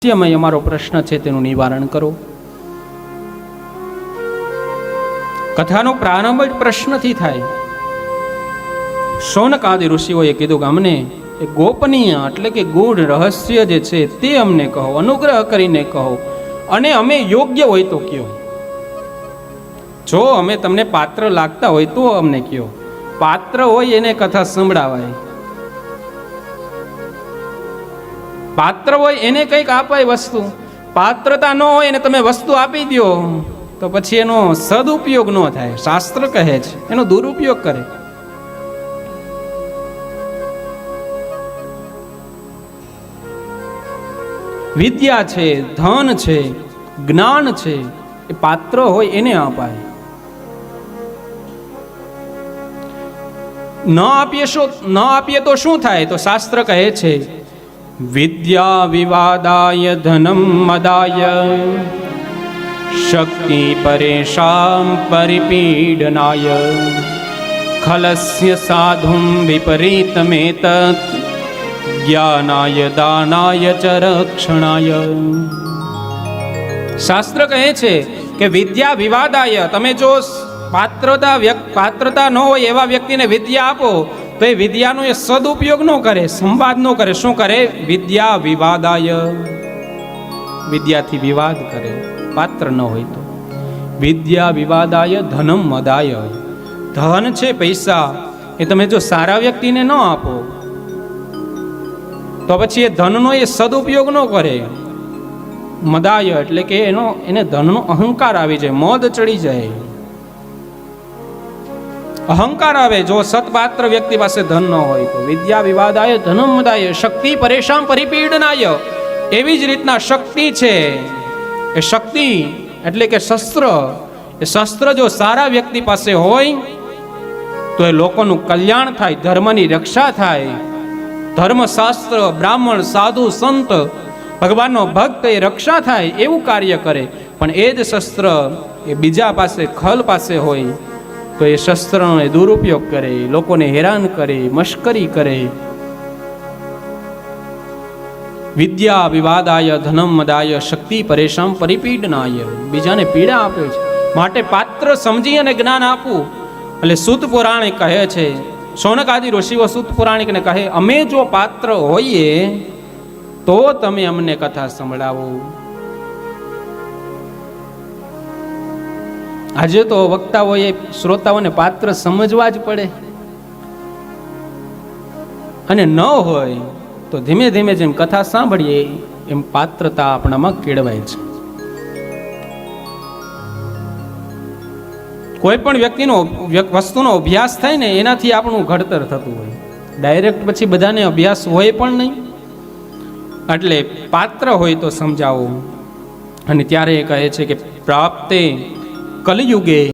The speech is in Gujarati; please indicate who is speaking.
Speaker 1: અમારો પ્રશ્ન છે તેનું નિવારણ કરો. કથાનો પ્રારંભ જ પ્રશ્નથી થાય. શૌનકાદિ ઋષિઓએ કીધું કે અમને એ ગોપનીય એટલે કે ગૂઢ રહસ્ય જે છે તે અમને કહો, અનુગ્રહ કરીને કહો, અને અમે યોગ્ય હોય તો કયો. જો અમે તમને પાત્ર લાગતા હોય તો અમને કયો. પાત્ર હોય એને કથા સંભળાવાય, પાત્ર હોય એને કંઈક આપાય વસ્તુ. પાત્રતા ન હોય એને તમે વસ્તુ આપી દો તો પછી એનો સદુપયોગ ન થાય. શાસ્ત્ર કહે છે એનો દુરુપયોગ કરે. વિદ્યા છે, ધન છે, જ્ઞાન છે, એ પાત્ર હોય એને અપાય. ન આપીએ તો શું થાય? તો શાસ્ત્ર કહે છે વિદ્યા વિવાદાય ધનમ મદાય શક્તિ પરેશામ પરિપીડનાય ખલસ્ય સાધુમ વિપરીતમેતત જ્ઞાનાય દાનાય ચ રક્ષણાય. શાસ્ત્ર કહે છે કે વિદ્યા વિવાદાય, તમે જો પાત્રતા ન હોય એવા વ્યક્તિને વિદ્યા આપો તો એ વિદ્યાનો એ સદુપયોગ ન કરે, સંવાદ ન કરે. શું કરે? વિદ્યા વિવાદાય, વિદ્યાથી વિવાદ કરે પાત્ર ન હોય તો. વિદ્યા વિવાદાય ધનમ મદાય, ધન છે, પૈસા, એ તમે જો સારા વ્યક્તિને ન આપો તો પછી એ ધનનો એ સદુપયોગ ન કરે. મદાય એટલે કે એને ધનનો અહંકાર આવી જાય, મોદ ચડી જાય, અહંકાર આવે જો સત્પાત્ર વ્યક્તિ પાસે ધન ન હોય તો. વિદ્યા વિવાદાય ધનમ મદાય શક્તિ પરેશામ પરિપીડનાય. એવી જ રીતના શક્તિ છે, એ શક્તિ એટલે કે શસ્ત્ર, એ શસ્ત્ર જો સારા વ્યક્તિ પાસે હોય તો એ લોકોનું કલ્યાણ થાય, ધર્મની રક્ષા થાય. ધર્મશાસ્ત્ર, બ્રાહ્મણ, સાધુ, સંત, ભગવાનનો ભક્ત એ રક્ષા થાય એવું કાર્ય કરે. પણ એ જ શસ્ત્ર એ બીજા પાસે, ખલ પાસે હોય તો એ શસ્ત્રનો દુરુપયોગ કરે, લોકોને હેરાન કરે, મશ્કરી કરે. વિદ્યા વિવાદાય ધનમ મદાય શક્તિ પરેશામ પરિપીડનાય, બીજાને પીડા આપે છે. માટે પાત્ર સમજી અને જ્ઞાન આપવું. એટલે સૂત પુરાણિક કહે છે, શૌનકાદિ ઋષિઓ સૂત પુરાણિકને કહે, અમે જો પાત્ર હોઈએ તો તમે અમને કથા સંભળાવો. આજે તો વક્તાઓએ શ્રોતાઓને પાત્ર સમજવા જ પડે, અને ન હોય તો ધીમે ધીમે જેમ કથા સાંભળીએ એમ પાત્રતા આપણામાં કેળવાય છે. કોઈ પણ વ્યક્તિનો વસ્તુનો અભ્યાસ થાય ને એનાથી આપણું ઘડતર થતું હોય. ડાયરેક્ટ પછી બધાને અભ્યાસ હોય પણ નહીં. એટલે પાત્ર હોય તો સમજાવો. અને ત્યારે એ કહે છે કે પ્રાપ્તે કલિયુગે